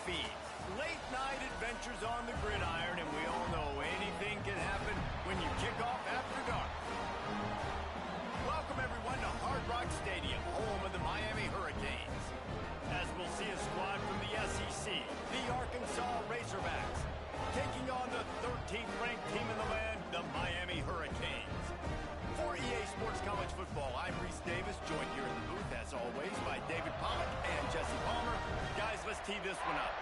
feed. Late night adventures on the gridiron, and we all know anything can happen when you kick off after dark. Welcome everyone to Hard Rock Stadium, home of the Miami Hurricanes. As we'll see a squad from the SEC, the Arkansas Razorbacks, taking on the 13th ranked team in the land, the Miami Hurricanes. For EA Sports College Football, I'm Reese Davis, joined here in the booth, as always, by David Pollack and Jesse Palmer. Guys, let's tee this one up.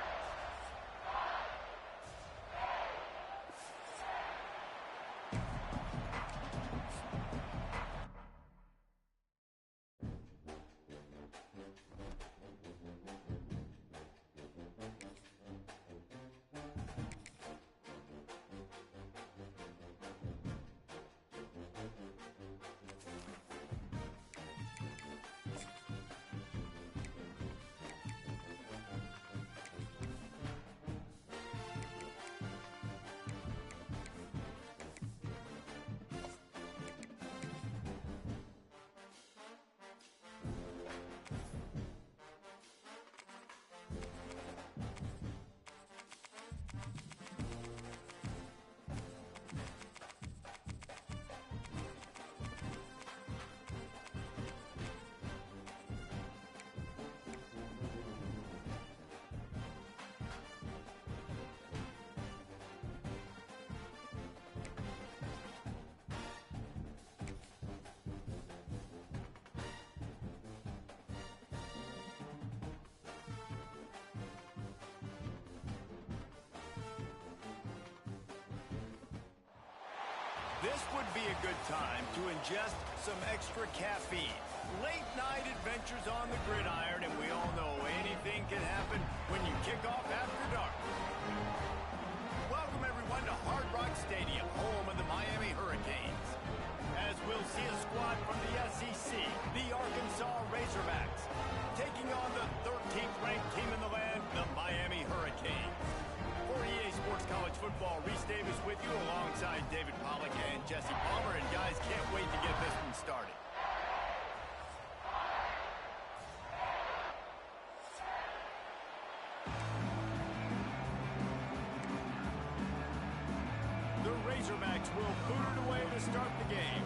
This would be a good time to ingest some extra caffeine. Late night adventures on the gridiron, and we all know anything can happen when you kick off after dark. Welcome everyone to Hard Rock Stadium, home of the Miami Hurricanes. As we'll see a squad from the SEC, the Arkansas Razorbacks, taking on the 13th ranked team in the land, the Miami Hurricanes. For EA Sports College Football, Reese Davis with you alongside David Pollack and Jesse Palmer. And guys, can't wait to get this one started. The Razorbacks will boot it away to start the game.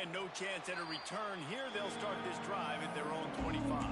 And no chance at a return here. They'll start this drive at their own 25.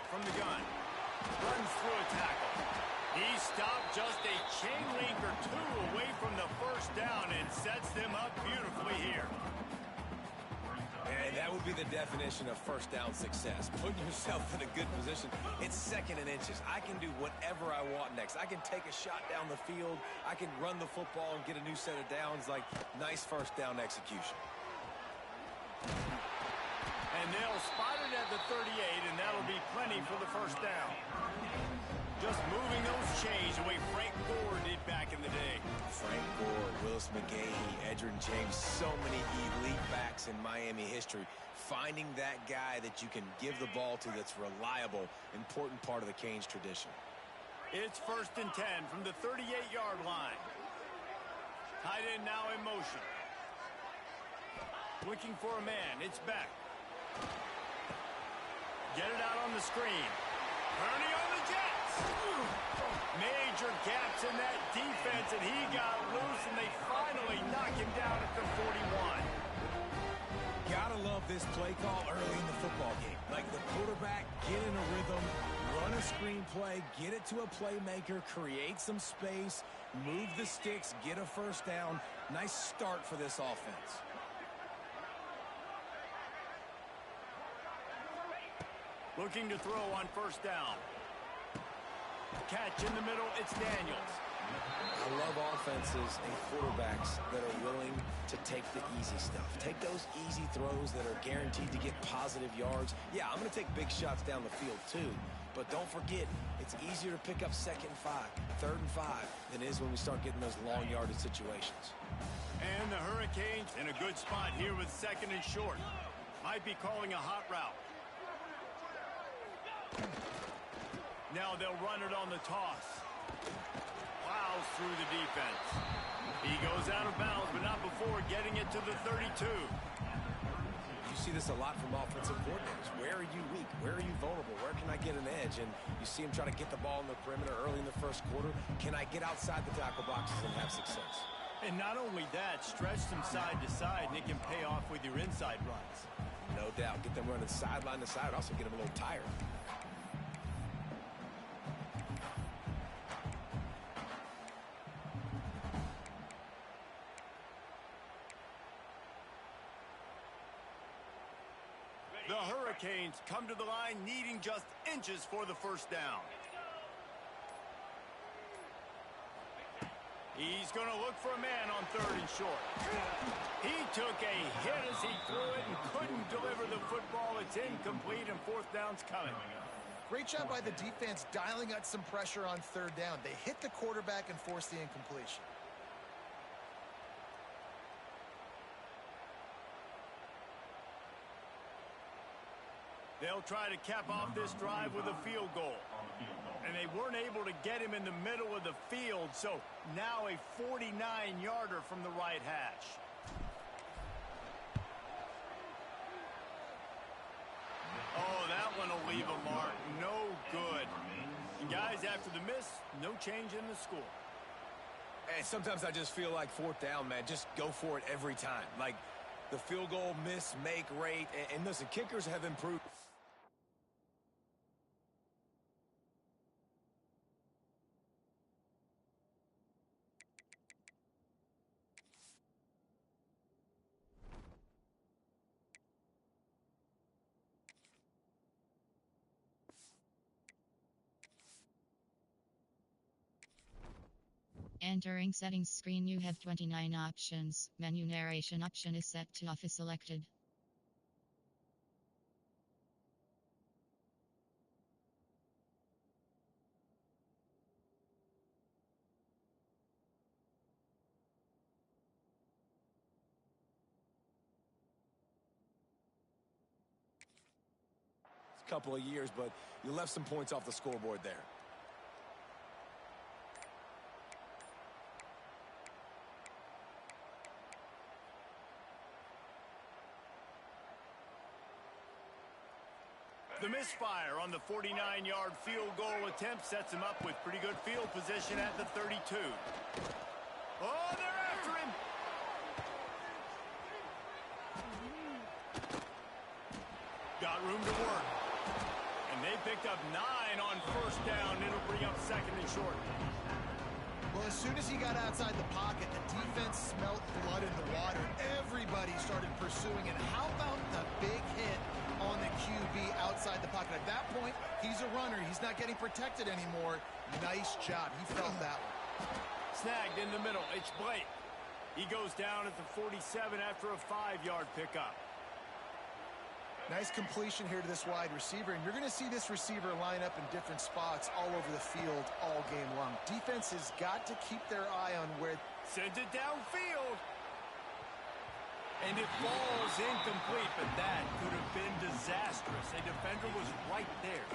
From the gun, runs through a tackle. He stopped just a chain link or two away from the first down and sets them up beautifully here. And that would be the definition of first down success. Putting yourself in a good position. It's second and inches. I can do whatever I want next. I can take a shot down the field. I can run the football and get a new set of downs. Like, nice first down execution. And they'll spot it at the 38, and that'll be plenty for the first down. Just moving those chains the way Frank Gore did back in the day. Frank Gore, Willis McGahee, Edgerrin James, so many elite backs in Miami history. Finding that guy that you can give the ball to that's reliable, important part of the Canes tradition. It's 1st and 10 from the 38-yard line. Tight end now in motion. Looking for a man. It's back. Get it out on the screen. Purdy on the Jets. Major gaps in that defense, and he got loose, and they finally knock him down at the 41. Gotta love this play call early in the football game. Like the quarterback, get in a rhythm, run a screen play, get it to a playmaker, create some space, move the sticks, get a first down. Nice start for this offense. Looking to throw on first down. Catch in the middle, it's Daniels. I love offenses and quarterbacks that are willing to take the easy stuff. Take those easy throws that are guaranteed to get positive yards. Yeah, I'm going to take big shots down the field too. But don't forget, it's easier to pick up 2nd and 5, 3rd and 5 than it is when we start getting those long yardage situations. And the Hurricanes in a good spot here with 2nd and short. Might be calling a hot route. Now they'll run it on the toss. Plows through the defense. He goes out of bounds, but not before getting it to the 32. You see this a lot from offensive coordinators. Where are you weak? Where are you vulnerable? Where can I get an edge? And you see him try to get the ball in the perimeter early in the 1st quarter. Can I get outside the tackle boxes and have success? And not only that, stretch them side to side, and it can pay off with your inside runs. No doubt. Get them running sideline to side. Also get them a little tired. The Hurricanes come to the line needing just inches for the 1st down. He's going to look for a man on 3rd and short. He took a hit as he threw it and couldn't deliver the football. It's incomplete and 4th down's coming. Great job by the defense dialing out some pressure on 3rd down. They hit the quarterback and forced the incompletion. They'll try to cap off this drive with a field goal. And they weren't able to get him in the middle of the field, so now a 49-yarder from the right hash. Oh, that one will leave a mark. No good. And guys, after the miss, no change in the score. And sometimes I just feel like 4th down, man, just go for it every time. Like the field goal miss, make rate. And listen, kickers have improved. Entering settings screen, you have 29 options. Menu narration option is set to off is selected. It's a couple of years, but you left some points off the scoreboard there. The misfire on the 49-yard field goal attempt sets him up with pretty good field position at the 32. Oh, they're after him! Got room to work. And they picked up 9 on 1st down. It'll bring up 2nd and short. Well, as soon as he got outside the pocket, the defense smelled blood in the water. Everybody started pursuing it. How about the big hit on the QB outside the pocket? At that point, he's a runner. He's not getting protected anymore. Nice job. He felt that one. Snagged in the middle. It's Blake. He goes down at the 47 after a 5-yard pickup. Nice completion here to this wide receiver, and you're going to see this receiver line up in different spots all over the field all game long. Defense has got to keep their eye on where... Sends it downfield. And it falls incomplete, but that could have been disastrous. A defender was right there.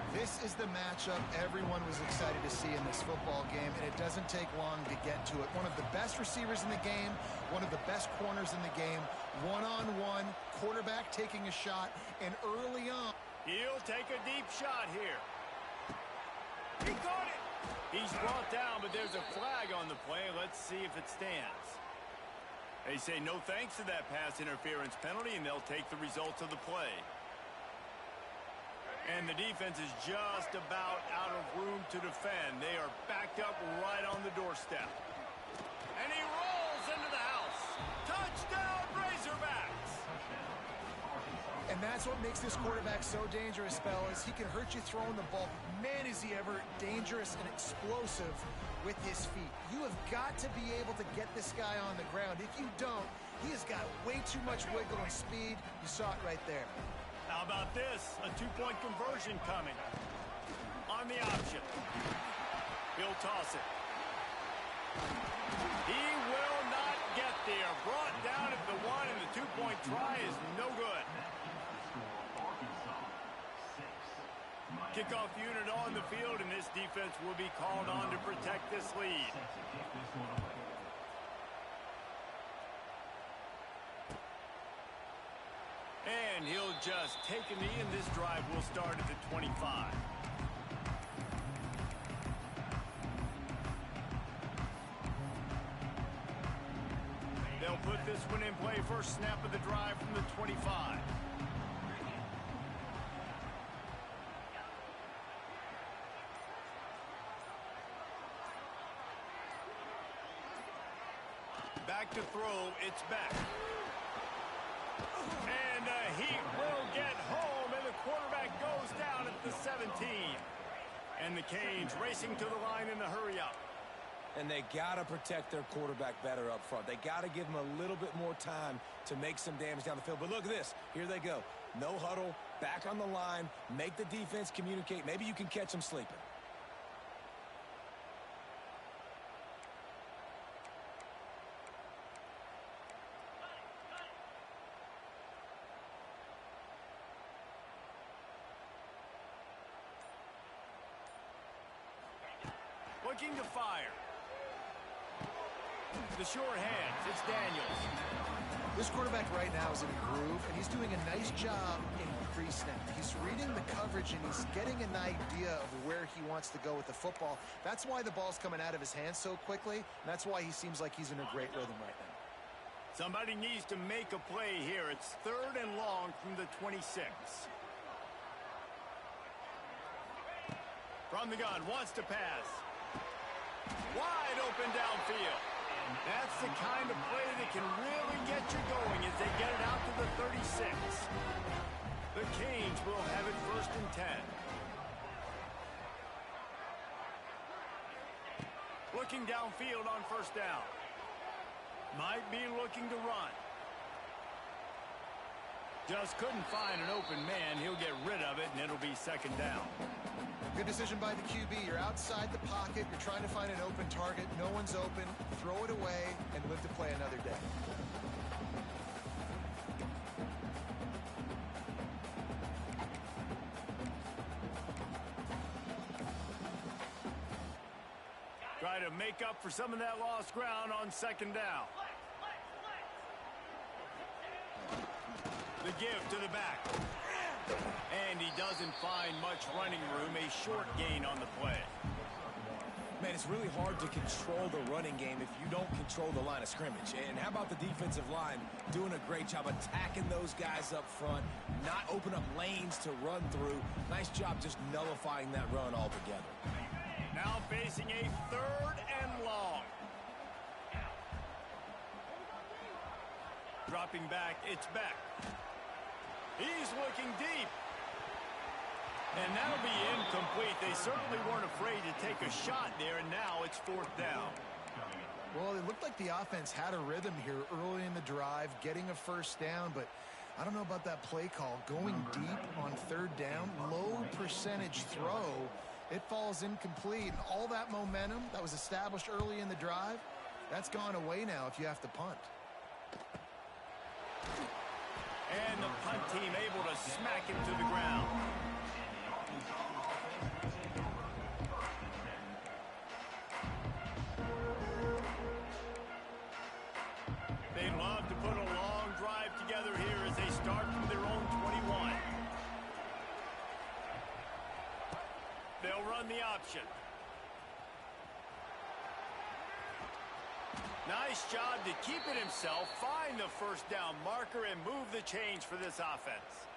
This is the matchup everyone was excited to see in this football game, and it doesn't take long to get to it. One of the best receivers in the game, one of the best corners in the game, one-on-one, quarterback taking a shot, and early on... He'll take a deep shot here. He got it! He's brought down, but there's a flag on the play. Let's see if it stands. They say no thanks to that pass interference penalty, and they'll take the results of the play. And the defense is just about out of room to defend. They are backed up right on the doorstep. And he rolls into the house. Touchdown, Razorbacks! And And that's what makes this quarterback so dangerous, fellas. He can hurt you throwing the ball. Man, is he ever dangerous and explosive with his feet. You have got to be able to get this guy on the ground. If you don't, he has got way too much wiggle and speed. You saw it right there. How about this? A two-point conversion coming. On the option. He'll toss it. He will not get there. Brought down at the one, and the two-point try is no good. Kickoff unit on the field, and this defense will be called on to protect this lead. And he'll just take a knee, and this drive will start at the 25. They'll put this one in play. First snap of the drive from the 25. Back to throw, it's back. And he will get home, and the quarterback goes down at the 17. And the Canes racing to the line in the hurry-up. And they got to protect their quarterback better up front. They got to give him a little bit more time to make some damage down the field. But look at this. Here they go. No huddle, back on the line, make the defense communicate. Maybe you can catch them sleeping. Looking to fire. The short hands, it's Daniels. This quarterback right now is in a groove, and he's doing a nice job in pre-snap. He's reading the coverage, and he's getting an idea of where he wants to go with the football. That's why the ball's coming out of his hands so quickly, and that's why he seems like he's in a great rhythm right now. Somebody needs to make a play here. It's 3rd and long from the 26. From the gun, wants to pass. Wide open downfield. That's the kind of play that can really get you going as they get it out to the 36. The Canes will have it 1st and 10. Looking downfield on 1st down. Might be looking to run. Just couldn't find an open man. He'll get rid of it, and it'll be 2nd down. Good decision by the QB. You're outside the pocket. You're trying to find an open target. No one's open. Throw it away and live to play another day. Try to make up for some of that lost ground on 2nd down. The give to the back. And he doesn't find much running room. A short gain on the play. Man, it's really hard to control the running game if you don't control the line of scrimmage. And how about the defensive line doing a great job attacking those guys up front, not open up lanes to run through. Nice job just nullifying that run altogether. Now facing a 3rd and long. Dropping back, it's back. He's looking deep. And that'll be incomplete. They certainly weren't afraid to take a shot there, and now it's 4th down. Well, it looked like the offense had a rhythm here early in the drive, getting a 1st down, but I don't know about that play call. Going deep on 3rd down, low percentage throw, it falls incomplete. And all that momentum that was established early in the drive, that's gone away now if you have to punt. And the punt team able to smack him to the ground. They'd love to put a long drive together here as they start from their own 21. They'll run the option. Nice job to keep it himself, find the 1st down marker, and move the chains for this offense.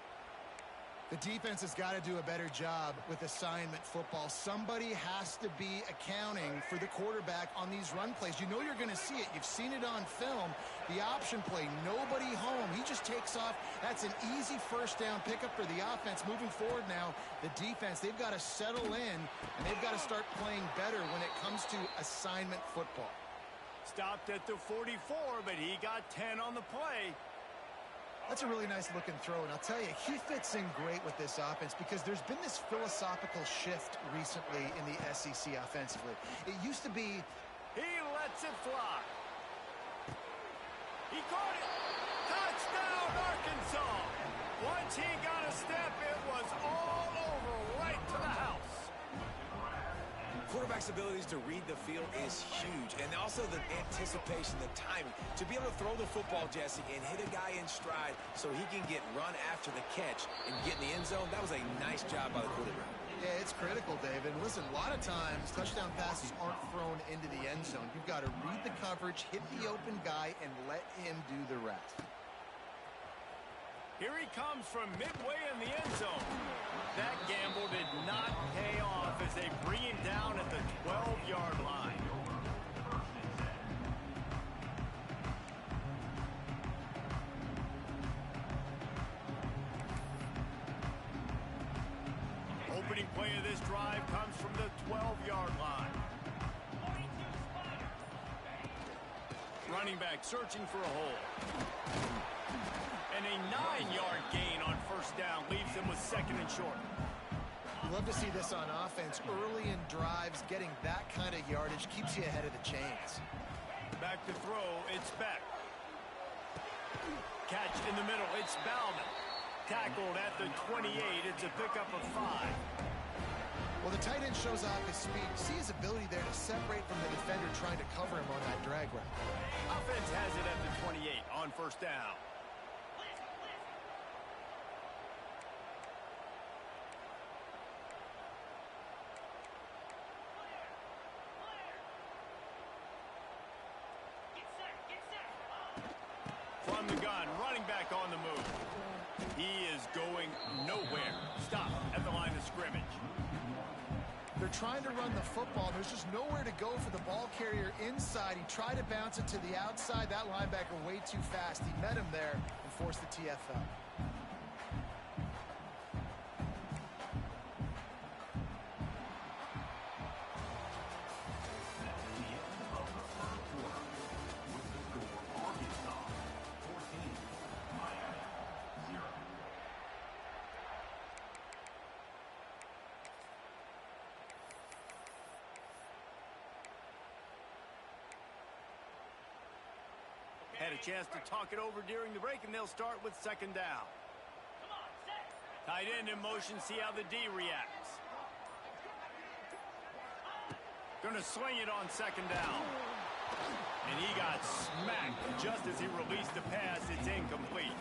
The defense has got to do a better job with assignment football. Somebody has to be accounting for the quarterback on these run plays. You know you're going to see it. You've seen it on film. The option play, nobody home. He just takes off. That's an easy first down pickup for the offense. Moving forward now, the defense, they've got to settle in, and they've got to start playing better when it comes to assignment football. Stopped at the 44, but he got 10 on the play. That's a really nice looking throw, and I'll tell you, he fits in great with this offense because there's been this philosophical shift recently in the SEC offensively. It used to be... He lets it fly. He caught it. Touchdown, Arkansas. Once he got a step, it was all over right to the house. Quarterback's abilities to read the field is huge, and also the anticipation, the timing. To be able to throw the football, Jesse, and hit a guy in stride so he can get run after the catch and get in the end zone, that was a nice job by the quarterback. Yeah, it's critical, David. Listen, a lot of times touchdown passes aren't thrown into the end zone. You've got to read the coverage, hit the open guy, and let him do the rest. Here he comes from midway in the end zone. That gamble did not pay off as they bring him down at the 12-yard line. Opening play of this drive comes from the 12-yard line. Running back searching for a hole. And a 9-yard gain on first down leaves them with second and short. You love to see this on offense. Early in drives, getting that kind of yardage keeps you ahead of the chains. Back to throw, it's Beck. Catch in the middle, it's Bauman. Tackled at the 28, it's a pickup of 5. Well, the tight end shows off his speed. See his ability there to separate from the defender trying to cover him on that drag route. Offense has it at the 28 on first down. From the gun, running back on the move. He is going nowhere. Stop at the line of scrimmage. They're trying to run the football. There's just nowhere to go for the ball carrier inside. He tried to bounce it to the outside. That linebacker way too fast. He met him there and forced the TFL. Had a chance to talk it over during the break, and they'll start with second down. Tight end in motion, see how the D reacts. Going to swing it on second down. And he got smacked just as he released the pass. It's incomplete.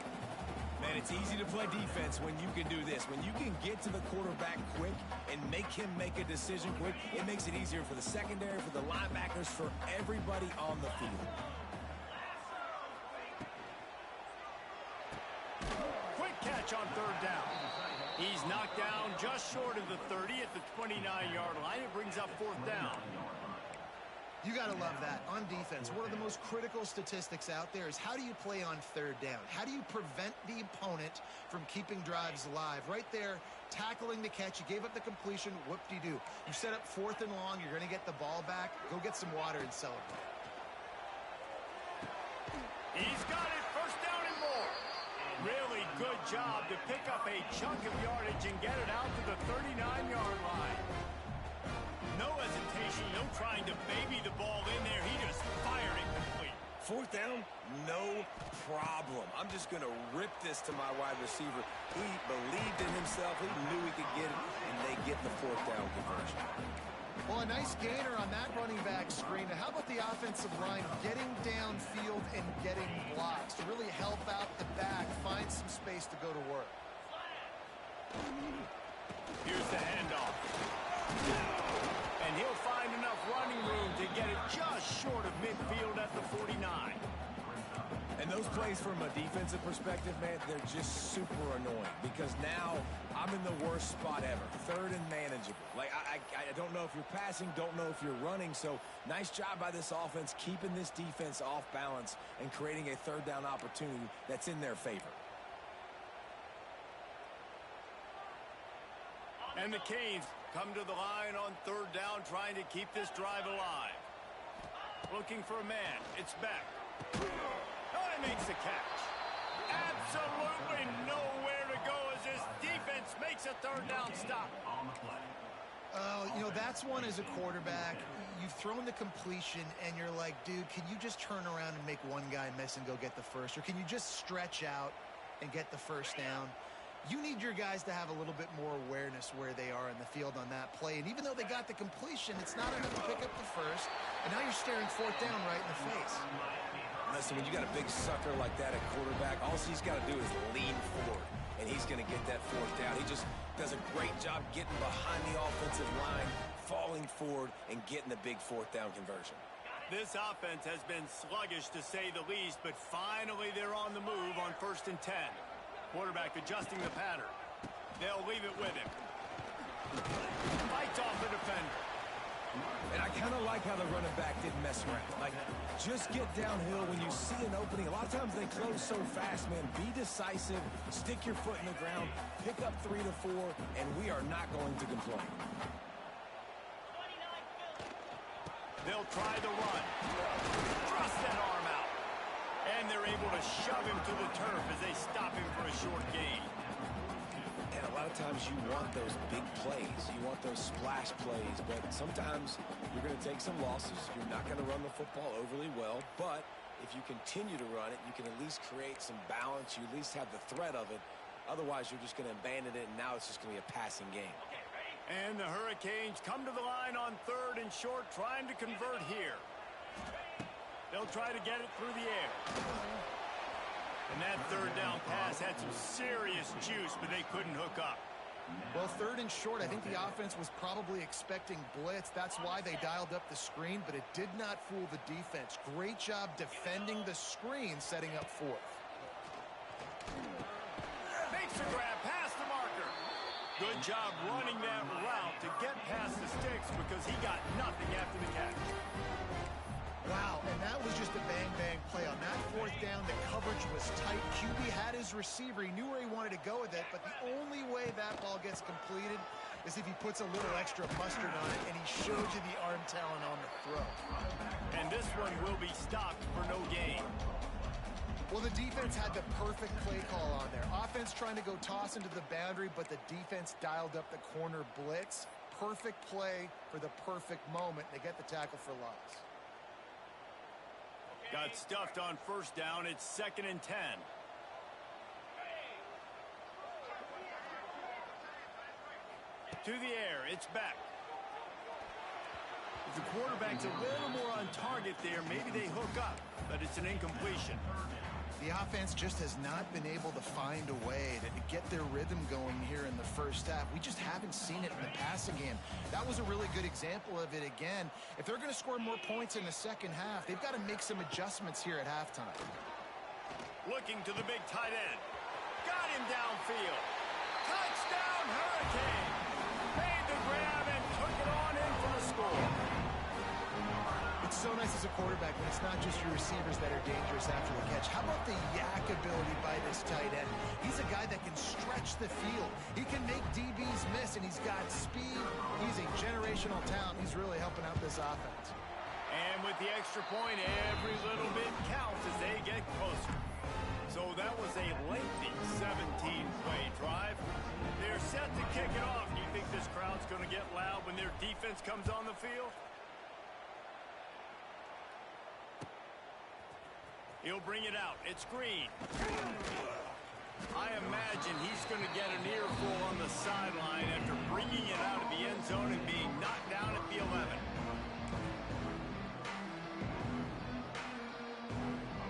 Man, it's easy to play defense when you can do this. When you can get to the quarterback quick and make him make a decision quick, it makes it easier for the secondary, for the linebackers, for everybody on the field. Quick catch on third down. He's knocked down just short of the 30 at the 29-yard line. It brings up fourth down. You got to love that. On defense, one of the most critical statistics out there is how do you play on third down? How do you prevent the opponent from keeping drives alive? Right there, tackling the catch. You gave up the completion. Whoop-de-doo. You set up fourth and long. You're going to get the ball back. Go get some water and celebrate. He's got it. First down and more. Really good job to pick up a chunk of yardage and get it out to the 39-yard line. No hesitation, no trying to baby the ball in there. He just fired it complete. Fourth down, no problem. I'm just going to rip this to my wide receiver. He believed in himself. He knew he could get it, and they get the fourth down conversion. Well, a nice gainer on that running back screen. Now, how about the offensive line getting downfield and getting blocks to really help out the back, find some space to go to work? Here's the handoff. And he'll find enough running room to get it just short of midfield at the 49. And those plays from a defensive perspective, man, they're just super annoying because now I'm in the worst spot ever. Third and manageable. Like, I don't know if you're passing, don't know if you're running. So nice job by this offense keeping this defense off balance and creating a third down opportunity that's in their favor. And the Canes come to the line on third down, trying to keep this drive alive. Looking for a man. It's back. Oh, he makes the catch. Absolutely nowhere to go as his defense makes a third down stop. Oh, you know, that's one as a quarterback. You've thrown the completion, and you're like, dude, can you just turn around and make one guy miss and go get the first? Or can you just stretch out and get the first down? You need your guys to have a little bit more awareness where they are in the field on that play. And even though they got the completion, it's not enough to pick up the first. And now you're staring fourth down right in the face. Listen, when you got a big sucker like that at quarterback, all he's got to do is lean forward, and he's going to get that fourth down. He just does a great job getting behind the offensive line, falling forward, and getting the big fourth down conversion. This offense has been sluggish, to say the least, but finally they're on the move on 1st and 10. Quarterback adjusting the pattern. They'll leave it with him. Fights off the defender. And I kind of like how the running back didn't mess around. Like, just get downhill when you see an opening. A lot of times they close so fast, man. Be decisive. Stick your foot in the ground. Pick up 3 to 4, and we are not going to complain. They'll try the run. Thrust that arm out. And they're able to shove him to the turf as they stop him for a short gain. And a lot of times you want those big plays. You want those splash plays. But sometimes you're going to take some losses. You're not going to run the football overly well. But if you continue to run it, you can at least create some balance. You at least have the threat of it. Otherwise, you're just going to abandon it, and now it's just going to be a passing game. And the Hurricanes come to the line on 3rd and short, trying to convert here. They'll try to get it through the air. And that third down pass had some serious juice, but they couldn't hook up. Well, 3rd and short, I think the offense was probably expecting blitz. That's why they dialed up the screen, but it did not fool the defense. Great job defending the screen, setting up 4th. Makes the grab past the marker. Good job running that route to get past the sticks because he got nothing after the catch. Wow, and that was just a bang-bang play. On that 4th down, the coverage was tight. QB had his receiver. He knew where he wanted to go with it, but the only way that ball gets completed is if he puts a little extra mustard on it, and he showed you the arm talent on the throw. And this one will be stopped for no gain. Well, the defense had the perfect play call on there. Offense trying to go toss into the boundary, but the defense dialed up the corner blitz. Perfect play for the perfect moment. They get the tackle for loss. Got stuffed on 1st down. It's 2nd and 10. To the air. It's back. If the quarterback's a little more on target there, maybe they hook up, but it's an incompletion. The offense just has not been able to find a way to get their rhythm going here in the first half. We just haven't seen it in the passing game. That was a really good example of it again. If they're going to score more points in the second half, they've got to make some adjustments here at halftime. Looking to the big tight end. Got him downfield. Touchdown, Hurricane! Made the grab and took it on in for the score. It's so nice as a quarterback when it's not just your receivers that are dangerous after the catch. How about the yak ability by this tight end? He's a guy that can stretch the field. He can make DBs miss, and he's got speed. He's a generational talent. He's really helping out this offense. And with the extra point, every little bit counts as they get closer. So that was a lengthy 17-play drive. They're set to kick it off. Do you think this crowd's going to get loud when their defense comes on the field? He'll bring it out. It's Green. I imagine he's going to get an earful on the sideline after bringing it out of the end zone and being knocked down at the 11.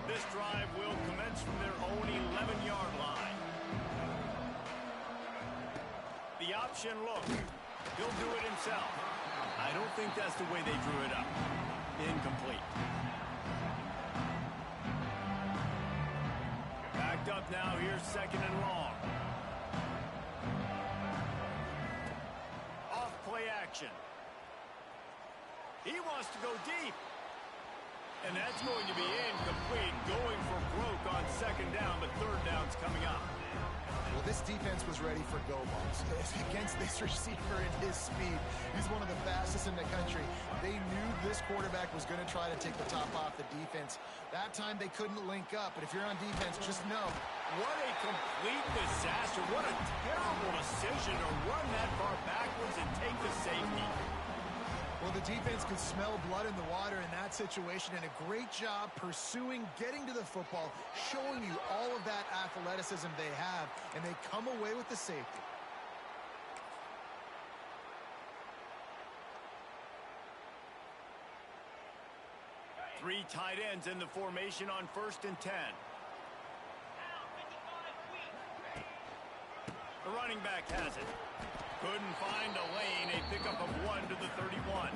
This drive will commence from their own 11-yard line. The option look. He'll do it himself. I don't think that's the way they drew it up. Incomplete. now. Here's second and long. Off play action. He wants to go deep. And that's going to be incomplete. Going for broke on second down, but third down's coming up. Well, this defense was ready for go balls. Against this receiver and his speed, he's one of the fastest in the country. They knew this quarterback was going to try to take the top off the defense. That time they couldn't link up, but if you're on defense, just know. What a complete disaster. What a terrible decision to run that far backwards and take the safety. Well, the defense could smell blood in the water in that situation, and a great job pursuing, getting to the football, showing you all of that athleticism they have, and they come away with the safety. Three tight ends in the formation on 1st and 10. The running back has it. Couldn't find a lane, a pickup of 1 to the 31.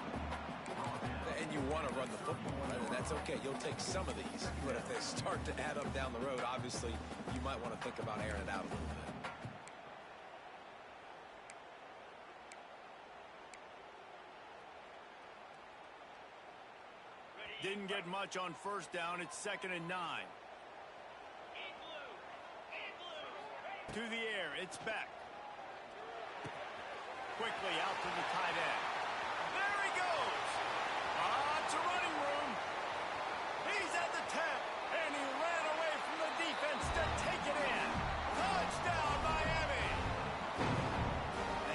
And you want to run the football, right? And that's okay. You'll take some of these. But if they start to add up down the road, obviously, you might want to think about airing it out a little bit. Didn't get much on 1st down. It's 2nd and 9. To the air, it's Beck. Quickly out to the tight end. There he goes. It's a running room. He's at the 10, and he ran away from the defense to take it in. Touchdown, Miami.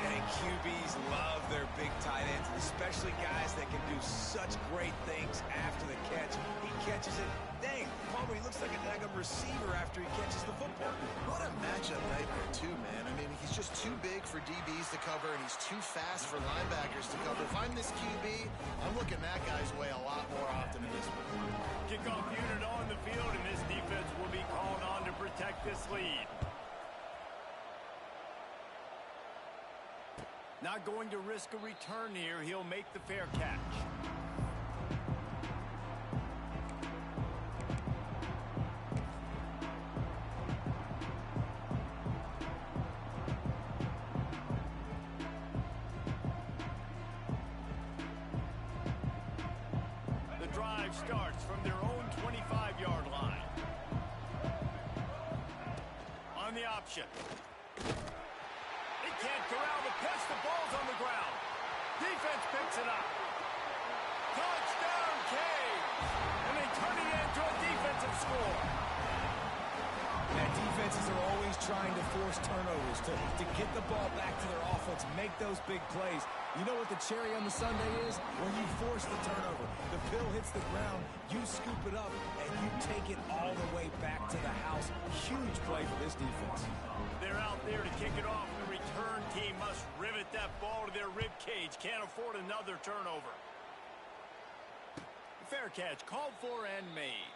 And QBs love their big tight ends, especially guys that can do such great things after the catch. He catches it. Dang, Palmer, he looks like a daggum receiver after he catches the football. What a matchup nightmare, too, man. I mean, he's just too big for DBs to cover, and he's too fast for linebackers to cover. If I'm this QB, I'm looking that guy's way a lot more often than this one. Kickoff unit on the field, and this defense will be called on to protect this lead. Not going to risk a return here. He'll make the fair catch. The drive starts from their own 25-yard line. On the option. Can't corral the pitch. The ball's on the ground. Defense picks it up. Touchdown, Canes. And they turn it into a defensive score. That defenses are always trying to force turnovers to get the ball back to their offense, make those big plays. You know what the cherry on the sundae is? When you force the turnover. The pill hits the ground, you scoop it up, and you take it all the way back to the house. Huge play for this defense. They're out there to kick it off. The return team must rivet that ball to their rib cage. Can't afford another turnover. Fair catch called for and made.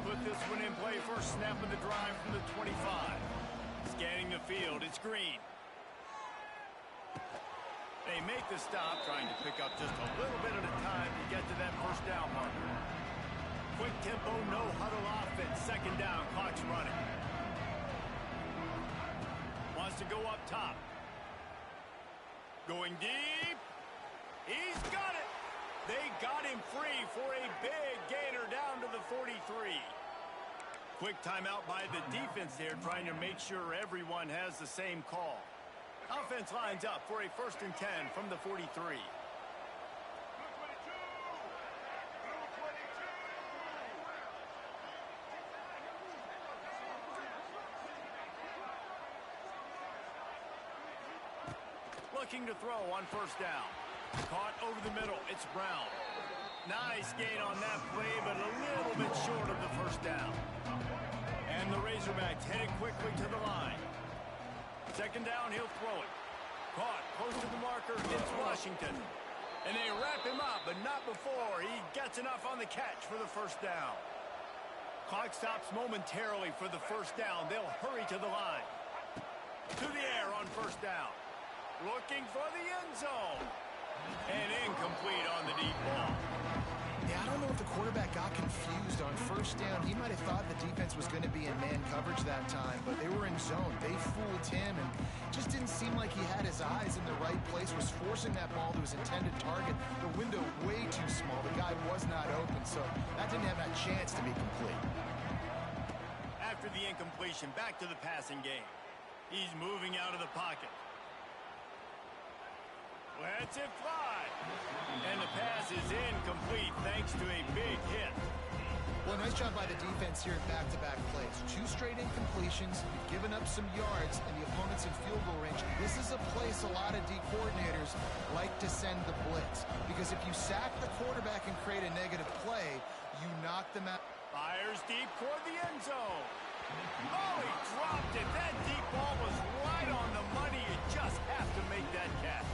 Put this one in play. First snap of the drive from the 25. Scanning the field, it's Green. They make the stop, trying to pick up just a little bit at a time to get to that first down marker. Quick tempo, no huddle offense. Second down, clock's running. Wants to go up top. Going deep. He's got it. They got him free for a big gainer down to the 43. Quick timeout by the defense there, trying to make sure everyone has the same call. Offense lines up for a 1st and 10 from the 43. Looking to throw on 1st down. Caught over the middle. It's Brown. Nice gain on that play, but a little bit short of the 1st down. And the Razorbacks headed quickly to the line. 2nd down, he'll throw it. Caught close to the marker. It's Washington. And they wrap him up, but not before he gets enough on the catch for the first down. Clock stops momentarily for the first down. They'll hurry to the line. To the air on first down. Looking for the end zone. And incomplete on the deep ball. Yeah, I don't know if the quarterback got confused on first down. He might have thought the defense was going to be in man coverage that time, but they were in zone. They fooled him and just didn't seem like he had his eyes in the right place, was forcing that ball to his intended target. The window way too small. The guy was not open, so that didn't have that chance to be complete. After the incompletion, back to the passing game. He's moving out of the pocket. Lets it fly. And the pass is incomplete thanks to a big hit. Well, nice job by the defense here in back-to-back plays. 2 straight incompletions, you've given up some yards, and the opponent's in field goal range. This is a place a lot of D coordinators like to send the blitz. Because if you sack the quarterback and create a negative play, you knock them out. Fires deep toward the end zone. Oh, he dropped it. That deep ball was right on the money. You just have to make that catch.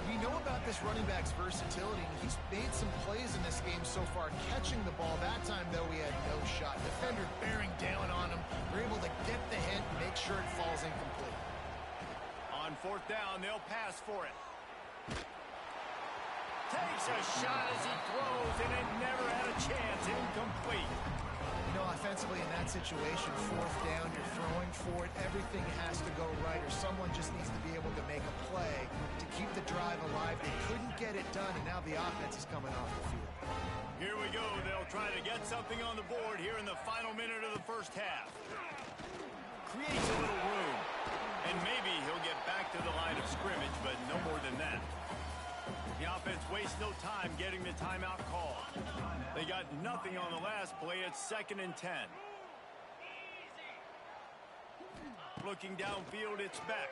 We know about this running back's versatility. He's made some plays in this game so far, catching the ball. That time, though, he had no shot. Defender bearing down on him. We're able to get the hit and make sure it falls incomplete. On fourth down, they'll pass for it. Takes a shot as he throws, and it never had a chance. Incomplete. You know, offensively in that situation, fourth down, you're throwing for it. Everything has to go right, or someone just needs to be able to make a play to keep the drive alive. They couldn't get it done, and now the offense is coming off the field. Here we go. They'll try to get something on the board here in the final minute of the first half. Creates a little room, and maybe he'll get back to the line of scrimmage, but no more than that. The offense wastes no time getting the timeout call. They got nothing on the last play. It's 2nd and 10. Looking downfield, it's Beck.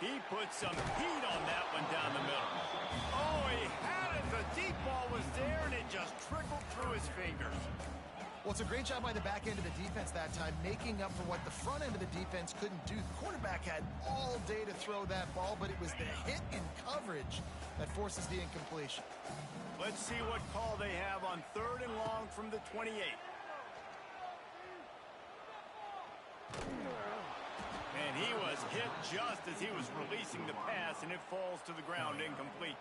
He put some heat on that one down the middle. Oh, he had it. The deep ball was there, and it just trickled through his fingers. Well, it's a great job by the back end of the defense that time, making up for what the front end of the defense couldn't do. The quarterback had all day to throw that ball, but it was the hit in coverage that forces the incompletion. Let's see what call they have on 3rd and long from the 28. And he was hit just as he was releasing the pass, and it falls to the ground incomplete.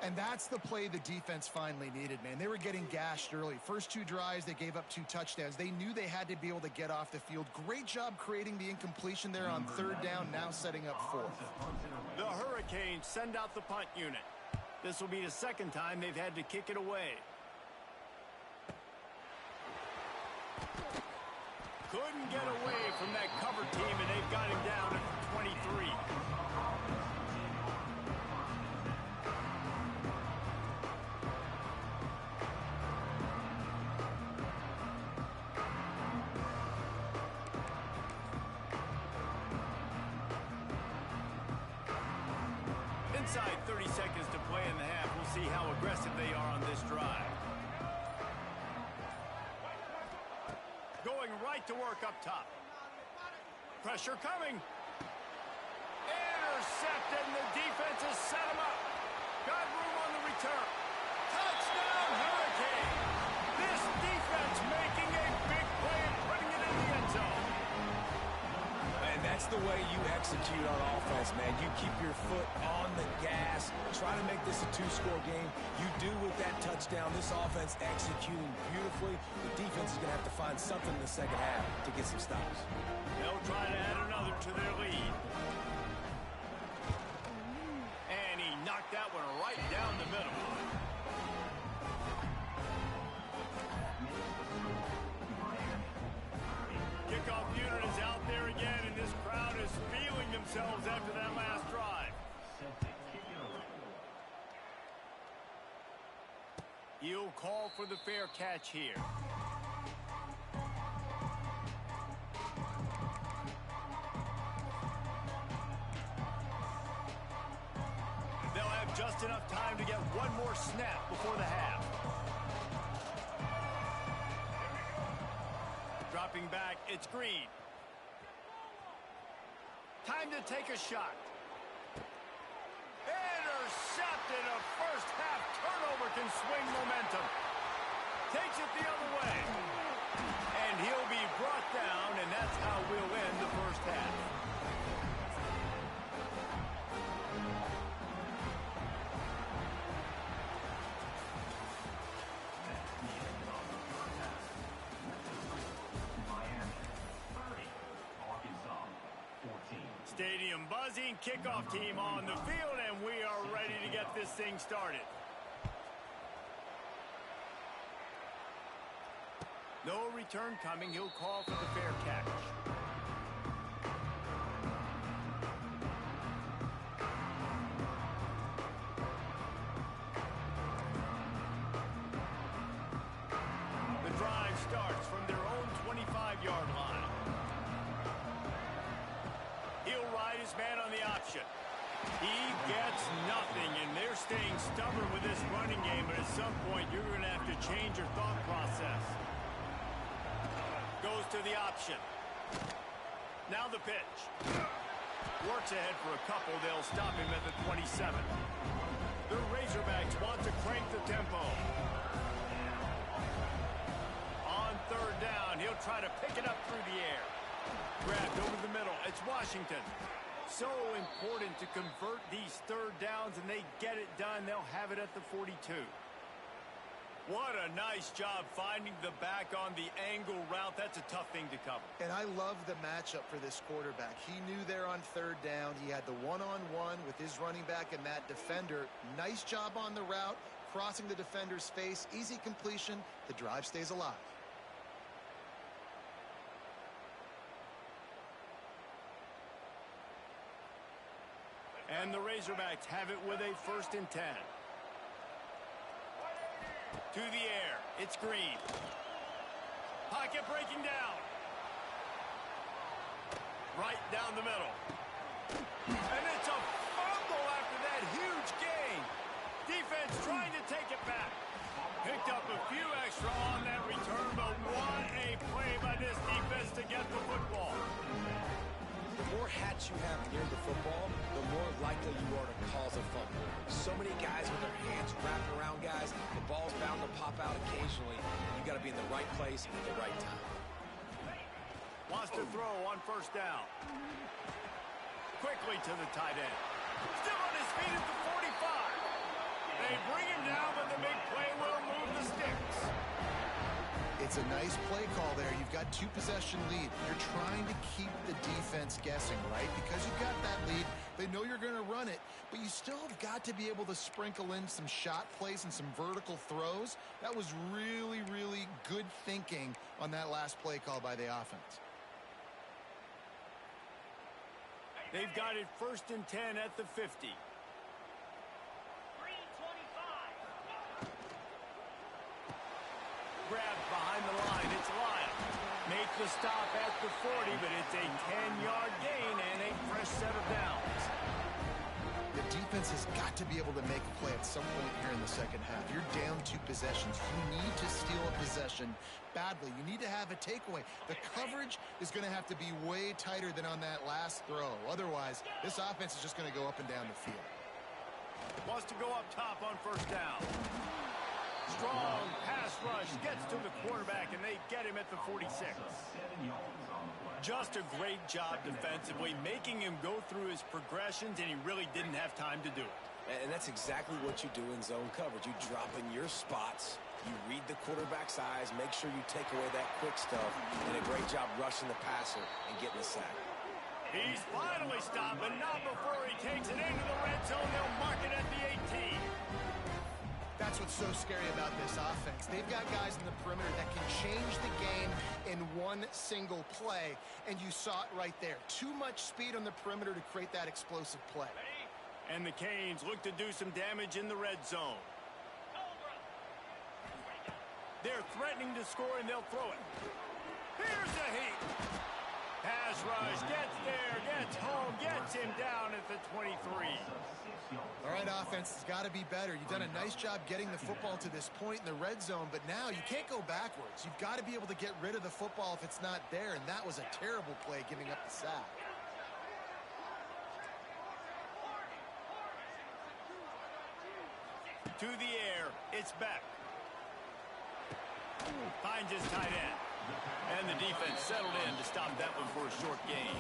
And that's the play the defense finally needed, man. They were getting gashed early. First 2 drives, they gave up 2 touchdowns. They knew they had to be able to get off the field. Great job creating the incompletion there on 3rd down, now setting up 4th. The Hurricanes send out the punt unit. This will be the 2nd time they've had to kick it away. Couldn't get away from that cover team, and they've got him down at 23. Inside 30 seconds to play in the half. We'll see how aggressive they are on this drive. Going right to work up top. Pressure coming. Intercepted, and the defense has set him up. Got room on the return. Touchdown, Hurricane. This defense making a big play and putting it in the end zone. And that's the way you execute on offense, man. You keep your foot on the gas. Try to make this a 2-score game. You do with that touchdown. This offense executing beautifully. The defense is going to have to find something in the second half to get some stops. They'll try to add another to their lead. And he knocked that one right down the middle. Kickoff unit is out there again, and this crowd is feeling themselves after that last drive. He'll call for the fair catch here. They'll have just enough time to get one more snap before the half. Dropping back, it's Green. Time to take a shot. intercepted. A first-half turnover can swing momentum. Takes it the other way. And he'll be brought down, and that's how we'll end the first half. Stadium buzzing, kickoff team on the field, and we are ready to get this thing started. No return coming. He'll call for the fair catch. The drive starts from their own 25-yard line. He'll ride his man on the option. He gets nothing, and they're staying stubborn with this running game, but at some point you're going to have to change your thought process. Goes to the option. Now the pitch. Works ahead for a couple. They'll stop him at the 27. The Razorbacks want to crank the tempo. On third down, he'll try to pick it up through the air. Grabbed over the middle. It's Washington. So important to convert these third downs, and they get it done. They'll have it at the 42. What a nice job finding the back on the angle route. That's a tough thing to cover. And I love the matchup for this quarterback. He knew there on third down. He had the one-on-one with his running back and that defender. Nice job on the route, crossing the defender's face. Easy completion. The drive stays alive. And the Razorbacks have it with a 1st and 10. To the air. It's Green. Pocket breaking down. Right down the middle. And it's a fumble after that huge gain. Defense trying to take it back. Picked up a few extra on that return, but what a play by this defense to get the football. The more hats you have near the football, the more likely you are to cause a fumble. So many guys with their hands wrapping around guys, the ball's bound to pop out occasionally, and you got to be in the right place at the right time. Wants to throw on 1st down. Quickly to the tight end. Still on his feet at the 45. They bring him down, but the big play will move the sticks. It's a nice play call there. You've got 2-possession lead. You're trying to keep the defense guessing, right? Because you've got that lead. They know you're going to run it, but you still have got to be able to sprinkle in some shot plays and some vertical throws. That was really, really good thinking on that last play call by the offense. They've got it 1st and 10 at the 50. Grabbed behind the line. It's Lyle. Make the stop at the 40, but it's a 10-yard gain and a fresh set of downs. The defense has got to be able to make a play at some point here in the second half. You're down 2 possessions. You need to steal a possession badly. You need to have a takeaway. The coverage is going to have to be way tighter than on that last throw. Otherwise, this offense is just going to go up and down the field. Wants to go up top on 1st down. Strong pass rush gets to the quarterback, and they get him at the 46. Just a great job defensively, making him go through his progressions, and he really didn't have time to do it. And that's exactly what you do in zone coverage. You drop in your spots, you read the quarterback's eyes, make sure you take away that quick stuff, and a great job rushing the passer and getting the sack. He's finally stopped, but not before he takes it into the red zone. They'll mark it at the 18. That's what's so scary about this offense. They've got guys in the perimeter that can change the game in one single play, and you saw it right there. Too much speed on the perimeter to create that explosive play. And the Canes look to do some damage in the red zone. They're threatening to score, and they'll throw it. Here's the heat. Pass rush, gets there, gets home, gets him down at the 23. All right, offense has got to be better. You've done a nice job getting the football to this point in the red zone, but now you can't go backwards. You've got to be able to get rid of the football if it's not there, and that was a terrible play giving up the sack. to the air. It's Beck. Finds his tight end. And the defense settled in to stop that one for a short gain.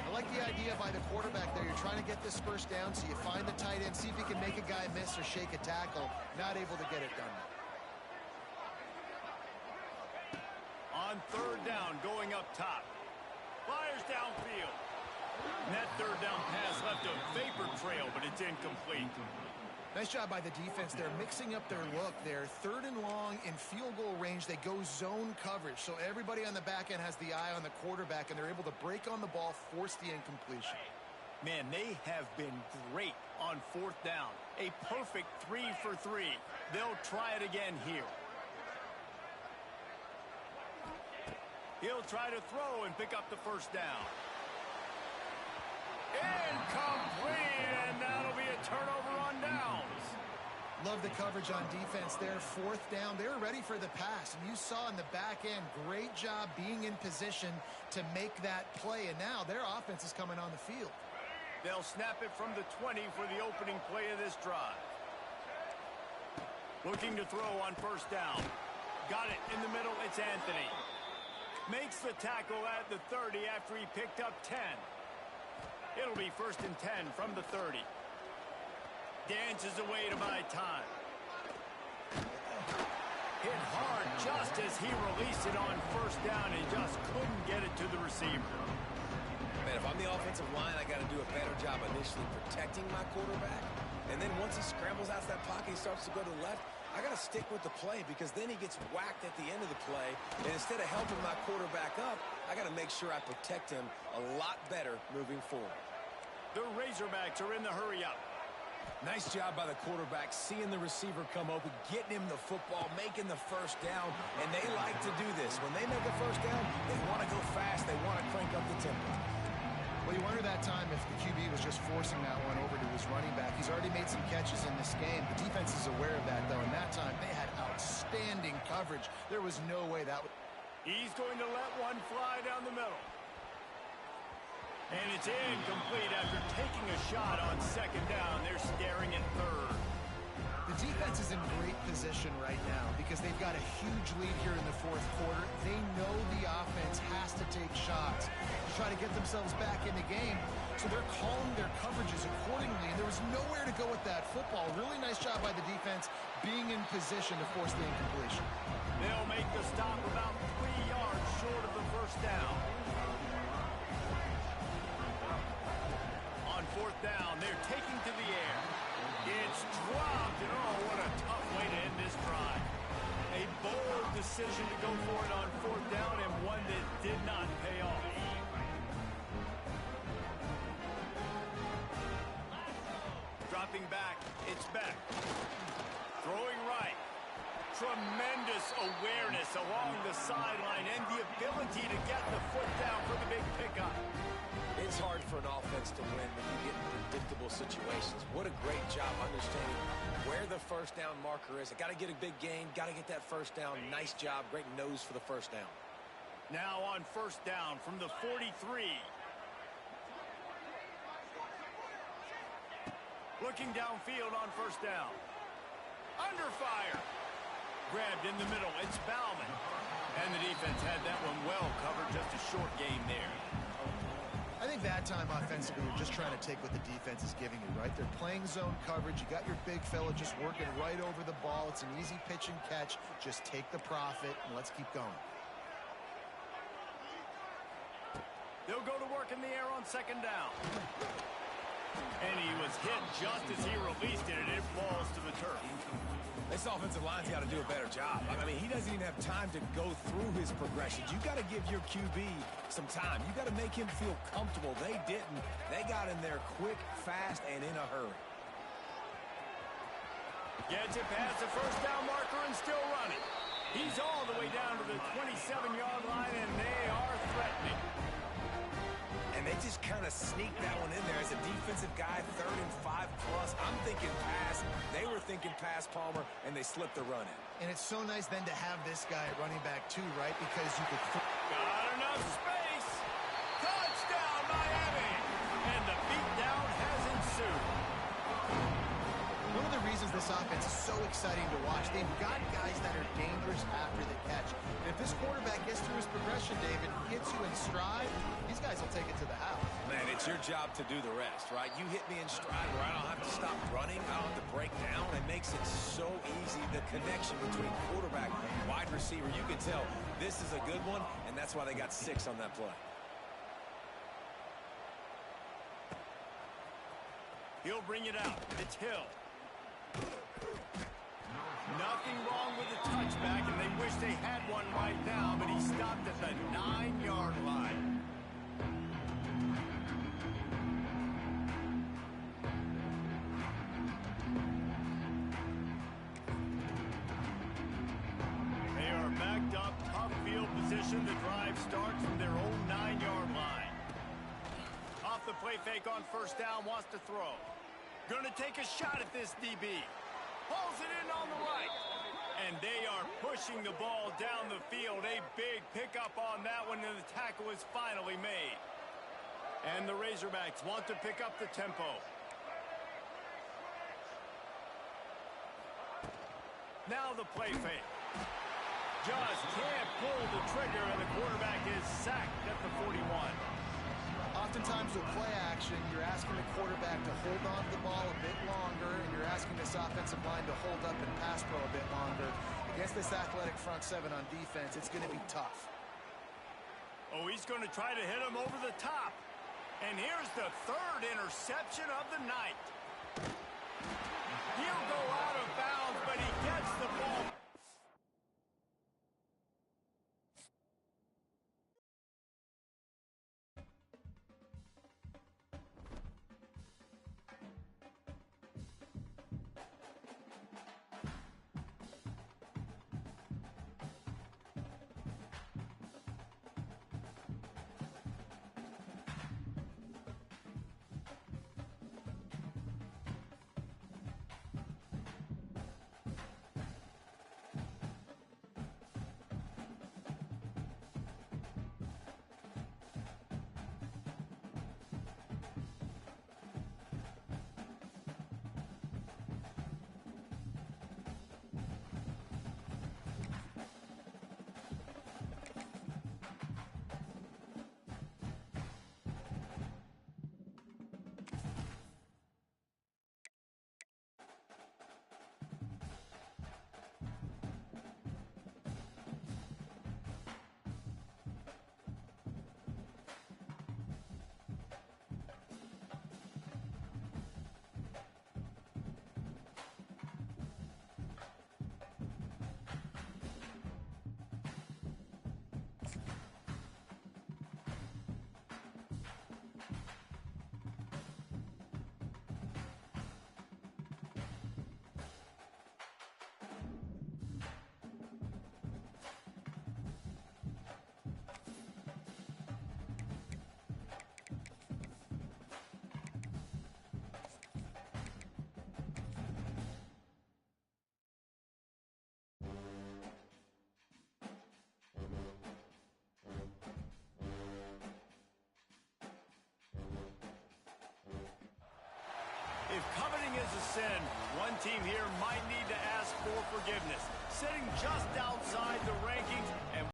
I like the idea by the quarterback there. You're trying to get this first down, so you find the tight end, see if you can make a guy miss or shake a tackle. Not able to get it done. On third down, going up top. Fires downfield. And that third down pass left a vapor trail, but it's incomplete. Nice job by the defense. They're mixing up their look there. Third and long in field goal range. They go zone coverage. So everybody on the back end has the eye on the quarterback, and they're able to break on the ball, force the incompletion. Man, they have been great on fourth down. A perfect 3 for 3. They'll try it again here. He'll try to throw and pick up the first down. Incomplete, and that'll be a turnover on downs. Love the coverage on defense there. Fourth down, they were ready for the pass. And you saw in the back end, great job being in position to make that play. And now their offense is coming on the field. They'll snap it from the 20 for the opening play of this drive. Looking to throw on first down. Got it in the middle, it's Anthony. Makes the tackle at the 30 after he picked up 10. It'll be 1st and 10 from the 30. Dances away to buy time. Hit hard just as he released it on first down and just couldn't get it to the receiver. Man, if I'm the offensive line, I got to do a better job initially protecting my quarterback. And then once he scrambles out of that pocket, he starts to go to the left, I got to stick with the play because then he gets whacked at the end of the play. And instead of helping my quarterback up, I got to make sure I protect him a lot better moving forward. The Razorbacks are in the hurry-up. Nice job by the quarterback, seeing the receiver come open, getting him the football, making the first down. And they like to do this. When they make a first down, they want to go fast. They want to crank up the tempo. Well, you wonder that time if the QB was just forcing that one over to his running back. He's already made some catches in this game. The defense is aware of that, though. And that time, they had outstanding coverage. There was no way that would... He's going to let one fly down the middle. And it's incomplete after taking a shot on second down. They're staring at third. The defense is in great position right now because they've got a huge lead here in the fourth quarter. They know the offense has to take shots to try to get themselves back in the game. So they're calling their coverages accordingly, and there was nowhere to go with that football. Really nice job by the defense being in position to force the incompletion. They'll make the stop about 3 yards short of the first down. On fourth down, they're taking to the air. It's dropped, and oh, what a tough way to end this drive. A bold decision to go for it on fourth down, and one that did not pay off. Dropping back, it's Beck. Throwing right. Tremendous awareness along the sideline and the ability to get the foot down for the big pickup. It's hard for an offense to win when you get in predictable situations. What a great job understanding where the first down marker is. I got to get a big gain, got to get that first down. Nice job, great nose for the first down. Now on first down from the 43. Looking downfield on first down. Under fire. Grabbed in the middle. It's Bauman. And the defense had that one well covered. Just a short gain there. I think that time offensively, you're just trying to take what the defense is giving you, right? They're playing zone coverage. You got your big fella just working right over the ball. It's an easy pitch and catch. Just take the profit, and let's keep going. They'll go to work in the air on second down. And he was hit just as he released it, and it falls to the turf. This offensive line's got to do a better job. I mean, he doesn't even have time to go through his progressions. You got to give your QB some time. You got to make him feel comfortable. They didn't. They got in there quick, fast, and in a hurry. Gets it past the first down marker and still running. He's all the way down to the 27-yard line, and they are threatening. And they just kind of sneaked that one in there as a defensive guy, 3rd and 5 plus. I'm thinking pass. They were thinking pass, Palmer, and they slipped the run in. And it's so nice then to have this guy at running back too, right? Because you could... Got enough space. Touchdown, Miami. And the beatdown has ensued. One of the reasons exciting to watch. They've got guys that are dangerous after the catch. And if this quarterback gets through his progression, David, hits you in stride, these guys will take it to the house. Man, it's your job to do the rest, right? You hit me in stride where I don't have to stop running. I don't have to break down. It makes it so easy. The connection between quarterback and wide receiver, you can tell this is a good one, and that's why they got 6 on that play. He'll bring it out. It's Hill. Nothing wrong with the touchback, and they wish they had one right now, but he stopped at the 9-yard line. They are backed up, tough field position. The drive starts from their own 9-yard line. Off the play fake on first down, wants to throw. Going to take a shot at this DB. Pulls it in on the right. And they are pushing the ball down the field. A big pickup on that one, and the tackle is finally made. And the Razorbacks want to pick up the tempo. Now the play fake. Just can't pull the trigger, and the quarterback is sacked at the 41. Oftentimes with play action, you're asking the quarterback to hold on to the ball a bit longer, and you're asking this offensive line to hold up and pass pro a bit longer. Against this athletic front seven on defense, it's going to be tough. Oh, he's going to try to hit him over the top. And here's the 3rd interception of the night. He'll go out of bounds, but he gets the ball. If coveting is a sin, one team here might need to ask for forgiveness. Sitting just outside the rankings and